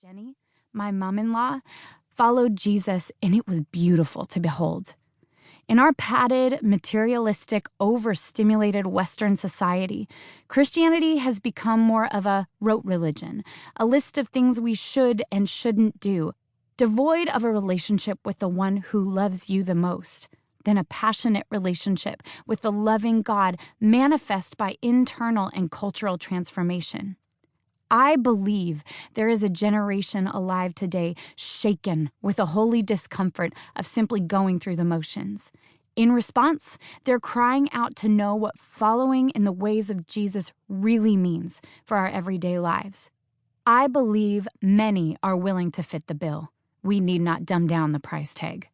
Jenny, my mom-in-law, followed Jesus, and it was beautiful to behold. In our padded, materialistic, overstimulated Western society, Christianity has become more of a rote religion, a list of things we should and shouldn't do, devoid of a relationship with the one who loves you the most, than a passionate relationship with the loving God manifest by internal and cultural transformation. I believe there is a generation alive today shaken with a holy discomfort of simply going through the motions. In response, they're crying out to know what following in the ways of Jesus really means for our everyday lives. I believe many are willing to fit the bill. We need not dumb down the price tag.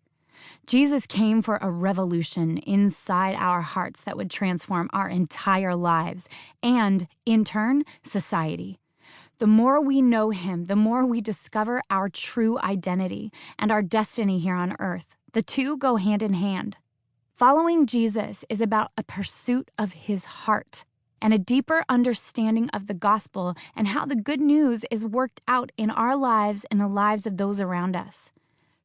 Jesus came for a revolution inside our hearts that would transform our entire lives and, in turn, society. The more we know him, the more we discover our true identity and our destiny here on earth. The two go hand in hand. Following Jesus is about a pursuit of his heart and a deeper understanding of the gospel and how the good news is worked out in our lives and the lives of those around us.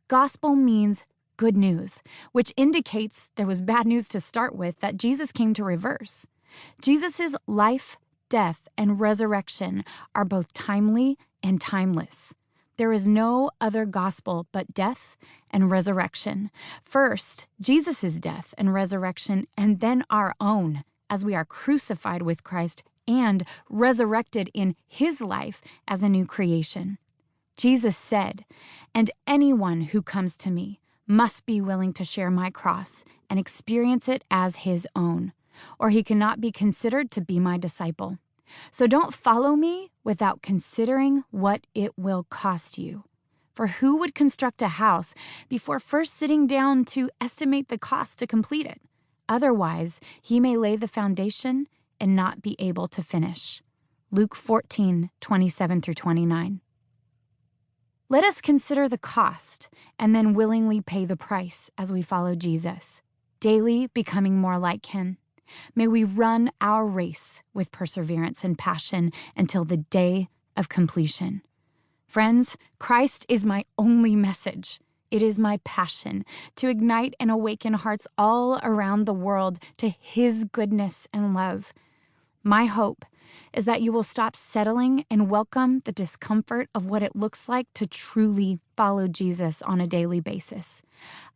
Gospel means good news, which indicates there was bad news to start with that Jesus came to reverse. Jesus' life, death, and resurrection are both timely and timeless. There is no other gospel but death and resurrection. First, Jesus' death and resurrection, and then our own, as we are crucified with Christ and resurrected in his life as a new creation. Jesus said, "And anyone who comes to me must be willing to share my cross and experience it as his own, or he cannot be considered to be my disciple. So don't follow me without considering what it will cost you. For who would construct a house before first sitting down to estimate the cost to complete it? Otherwise, he may lay the foundation and not be able to finish." Luke 14:27-29. Let us consider the cost and then willingly pay the price as we follow Jesus, daily becoming more like him. May we run our race with perseverance and passion until the day of completion. Friends, Christ is my only message. It is my passion to ignite and awaken hearts all around the world to his goodness and love. My hope is that you will stop settling and welcome the discomfort of what it looks like to truly follow Jesus on a daily basis,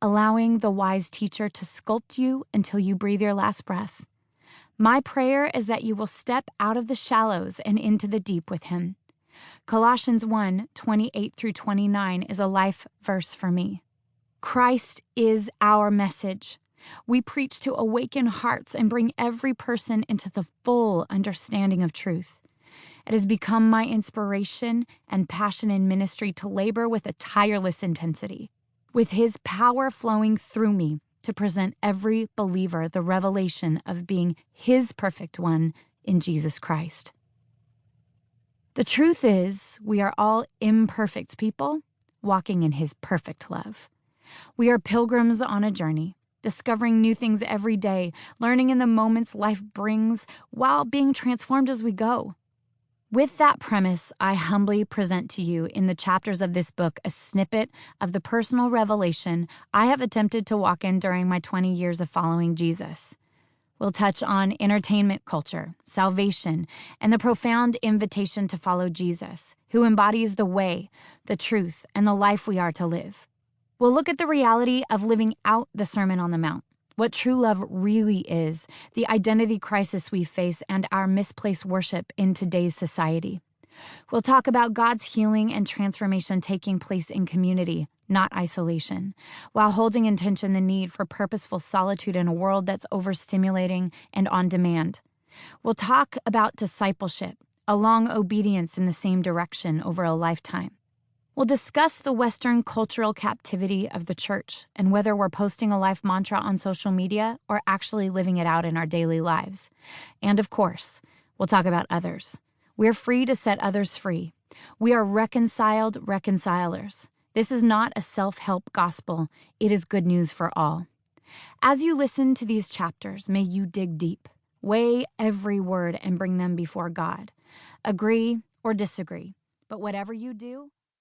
allowing the wise teacher to sculpt you until you breathe your last breath. My prayer is that you will step out of the shallows and into the deep with him. Colossians 1:28-29 is a life verse for me. Christ is our message. We preach to awaken hearts and bring every person into the full understanding of truth. It has become my inspiration and passion in ministry to labor with a tireless intensity, with his power flowing through me to present every believer the revelation of being his perfect one in Jesus Christ. The truth is, we are all imperfect people walking in his perfect love. We are pilgrims on a journey, discovering new things every day, learning in the moments life brings while being transformed as we go. With that premise, I humbly present to you in the chapters of this book a snippet of the personal revelation I have attempted to walk in during my 20 years of following Jesus. We'll touch on entertainment culture, salvation, and the profound invitation to follow Jesus, who embodies the way, the truth, and the life we are to live. We'll look at the reality of living out the Sermon on the Mount, what true love really is, the identity crisis we face, and our misplaced worship in today's society. We'll talk about God's healing and transformation taking place in community, not isolation, while holding in tension the need for purposeful solitude in a world that's overstimulating and on demand. We'll talk about discipleship, a long obedience in the same direction over a lifetime. We'll discuss the Western cultural captivity of the church and whether we're posting a life mantra on social media or actually living it out in our daily lives. And of course, we'll talk about others. We're free to set others free. We are reconciled reconcilers. This is not a self-help gospel. It is good news for all. As you listen to these chapters, may you dig deep, weigh every word and bring them before God. Agree or disagree, but whatever you do,